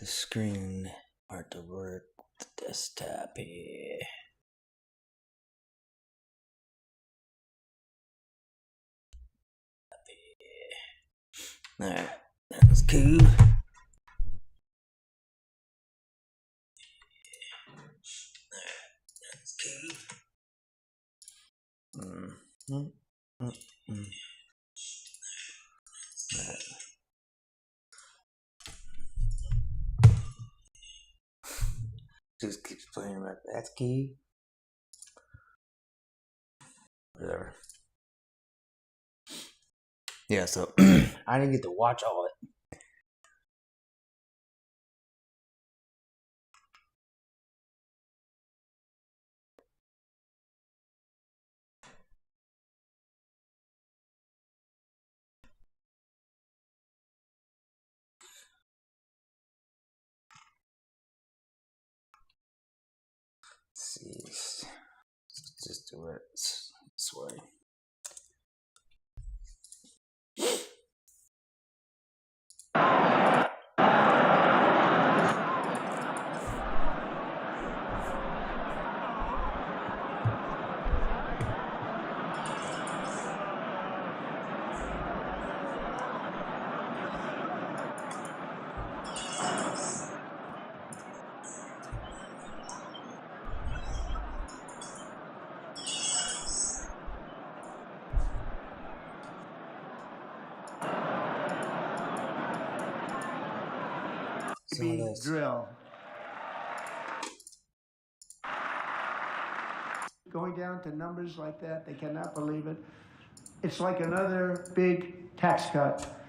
the screen part to work with the desktop here. Alright, that's cool. That's cool. Just keeps playing right. That's key. Whatever. Yeah, so I didn't get to watch all of it. Let's see. Let's just do it this way. Drill. Going down to numbers like that, they cannot believe it. It's like another big tax cut.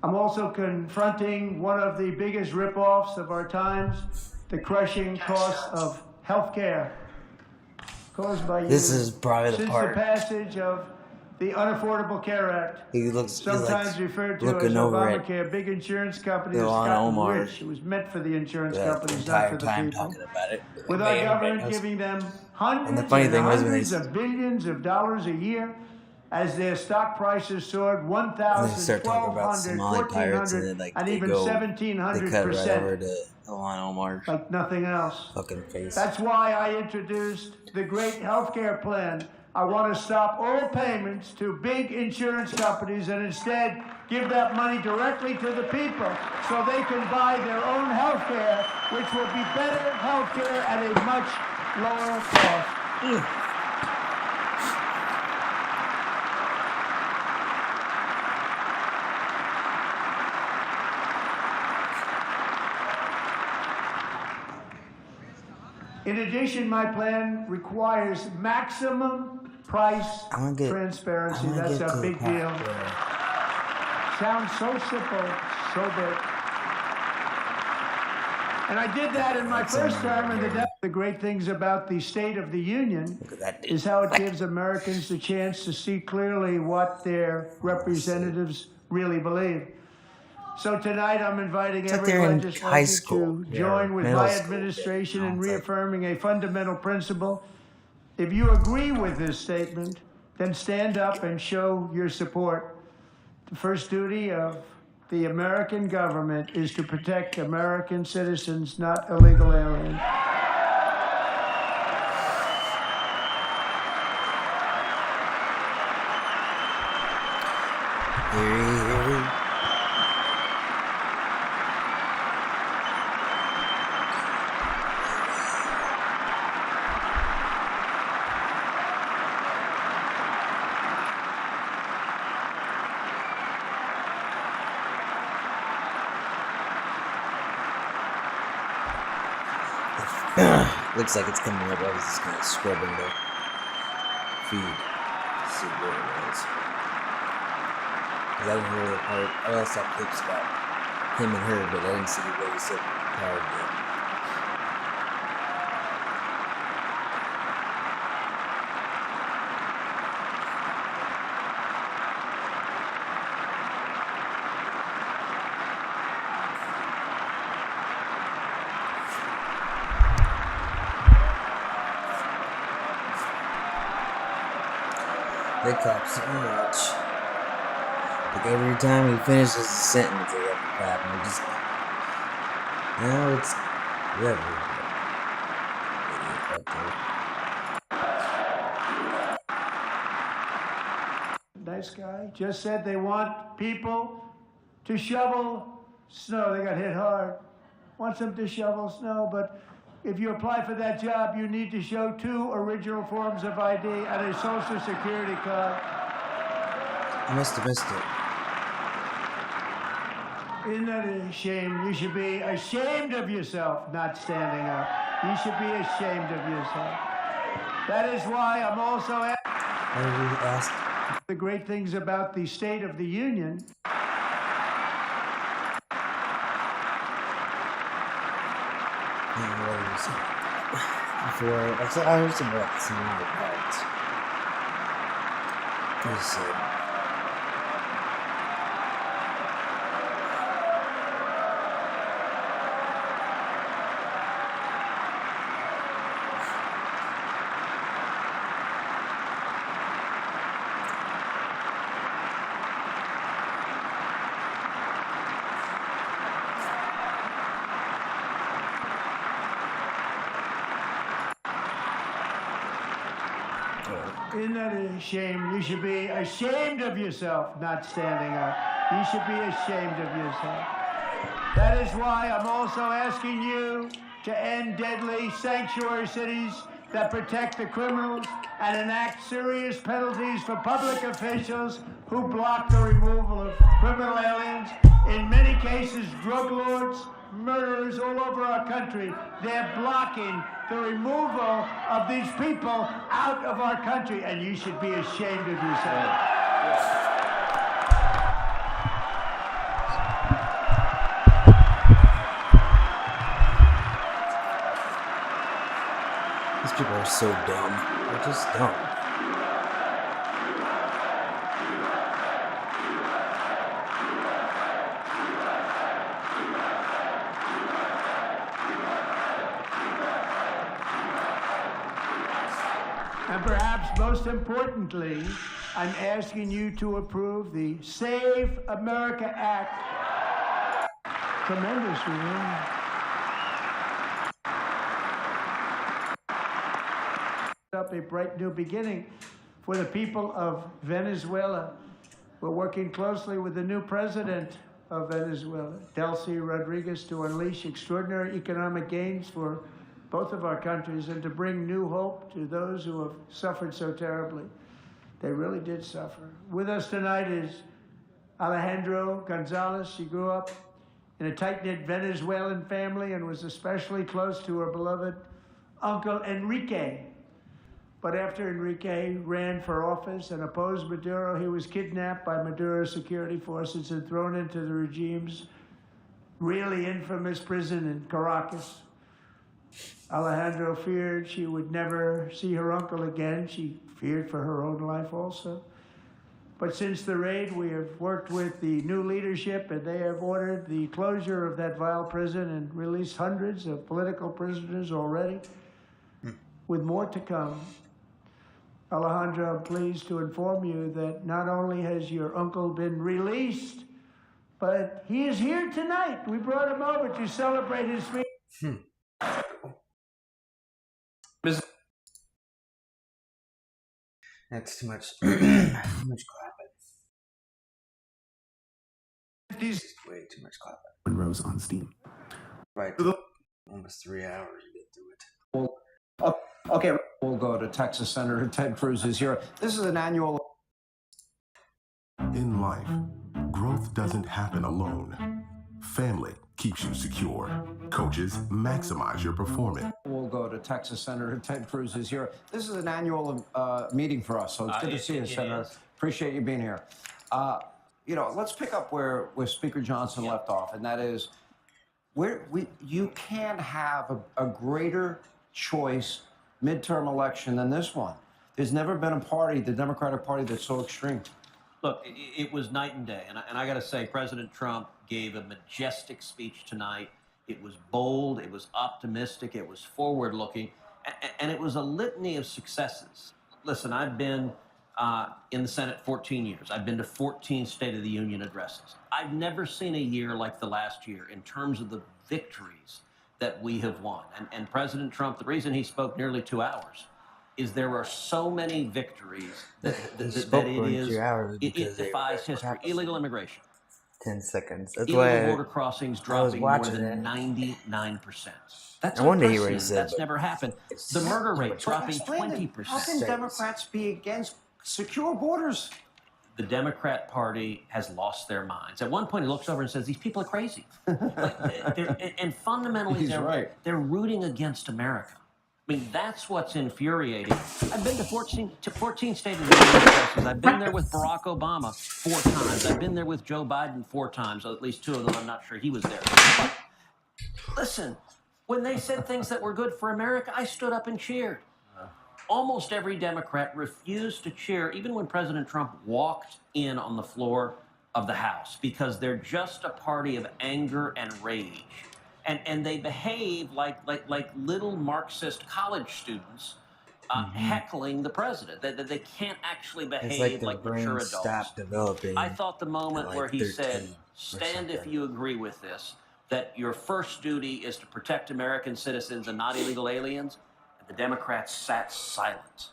I'm also confronting one of the biggest ripoffs of our times, the crushing cost of health care caused by This is probably the since part. the passage of the Unaffordable Care Act, He looks sometimes referred to as looking over at Obamacare. Big insurance companies Ilhan got Omar. rich. It was meant for the insurance the companies, not entire for the time people. talking about it. With our government giving them hundreds And the funny thing was when hundreds they of billions of dollars a year as their stock prices soared when 1,000, they start talking about 1,200, Somali pirates 1,400, and then like and they even go, they cut right over 1,700%, to Ilhan Omar's like nothing else. fucking face. That's why I introduced the great healthcare plan. I want to stop all payments to big insurance companies and instead give that money directly to the people so they can buy their own healthcare, which will be better healthcare at a much lower cost. In addition, my plan requires maximum price transparency. That's a big deal. Sounds so simple, so big. And I did that in my first term, and the great things about the State of the Union is how it gives Americans the chance to see clearly what their representatives really believe. So tonight I'm inviting every legislator to join with my administration in reaffirming a fundamental principle. If you agree with this statement, then stand up and show your support. The first duty of the American government is to protect American citizens, not illegal aliens. Looks like it's coming up. I was just kind of scrubbing the feed to see what it was. Because I didn't hear the part. I also saw clips about him and her, but I didn't see what he said prior to that. They talk so much. Like every time he finishes a sentence, they have to clap. And just Now it's whatever. Nice guy. Just said they want people to shovel snow. They got hit hard. Wants them to shovel snow, but if you apply for that job, you need to show 2 original forms of ID and a Social Security card. I must have missed it. Isn't that a shame? You should be ashamed of yourself not standing up. You should be ashamed of yourself. That is why I'm also asked the great things about the State of the Union. Before, actually, I heard some about some of the parts. He said, Isn't that a shame? You should be ashamed of yourself not standing up. You should be ashamed of yourself. That is why I'm also asking you to end deadly sanctuary cities that protect the criminals and enact serious penalties for public officials who block the removal of criminal aliens. In many cases, drug lords, murderers all over our country, they're blocking the removal of these people out of our country, and you should be ashamed of yourself. these people are so dumb. They're just dumb. And perhaps most importantly, I'm asking you to approve the Save America Act. Tremendous, really. Up a bright new beginning for the people of Venezuela. We're working closely with the new president of Venezuela, Delcy Rodriguez, to unleash extraordinary economic gains for both of our countries and to bring new hope to those who have suffered so terribly. They really did suffer. With us tonight is Alejandro Gonzalez. She grew up in a tight-knit Venezuelan family and was especially close to her beloved uncle Enrique. But after Enrique ran for office and opposed Maduro, he was kidnapped by Maduro's security forces and thrown into the regime's really infamous prison in Caracas. Alejandro feared she would never see her uncle again. She feared for her own life also. But since the raid, we have worked with the new leadership, and they have ordered the closure of that vile prison and released hundreds of political prisoners already, with more to come. Alejandro, I'm pleased to inform you that not only has your uncle been released, but he is here tonight. We brought him over to celebrate his freedom. That's too much. Too much clapping. These way too much clapping. Rose on Steam. Right. Almost 3 hours to get through it. Well, okay, we'll go to Texas. Senator Ted Cruz is here. This is an annual. In life, growth doesn't happen alone. Family keeps you secure. Coaches maximize your performance. We'll go to Texas. Senator Ted Cruz is here. This is an annual meeting for us, so it's good to see you, Senator. Appreciate you being here. You know, let's pick up where Speaker Johnson left off, and that is, you can't have a greater choice midterm election than this one. There's never been a party, the Democratic Party, that's so extreme. Look, it was night and day, and I got to say, President Trump gave a majestic speech tonight. It was bold, it was optimistic, it was forward-looking, and it was a litany of successes. Listen, I've been in the Senate 14 years. I've been to 14 State of the Union addresses. I've never seen a year like the last year in terms of the victories that we have won. And President Trump, the reason he spoke nearly 2 hours is there are so many victories that it defies history. Illegal immigration. 10 seconds. That's Illegal why border crossings I was dropping more watching than it. 99%. That's I wanted to hear what he unprecedented. said, That's but never happened. it's The murder rate much dropping Explain it. 20%. How can Democrats be against secure borders? The Democrat Party has lost their minds. At one point, he looks over and says, "These people are crazy." And fundamentally, they're rooting against America. I mean, that's what's infuriating. I've been to 14 state of the Union places. I've been there with Barack Obama 4 times. I've been there with Joe Biden 4 times. At least 2 of them, I'm not sure he was there. But listen, when they said things that were good for America, I stood up and cheered. Almost every Democrat refused to cheer, even when President Trump walked in on the floor of the House, because they're just a party of anger and rage. And they behave like little Marxist college students heckling the president. They can't actually behave like mature adults. Stopped developing. I thought the moment like where he 13 said, or "Stand if something. you agree with this, that your first duty is to protect American citizens and not illegal aliens," the Democrats sat silent.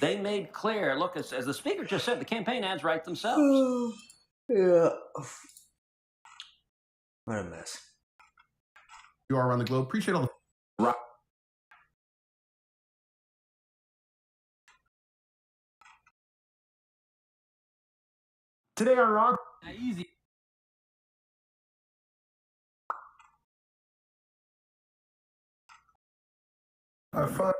They made clear, look, as the speaker just said, the campaign ads write themselves. Yeah. What a mess. You are around the globe. Appreciate all the Today on Rock. Easy. fun.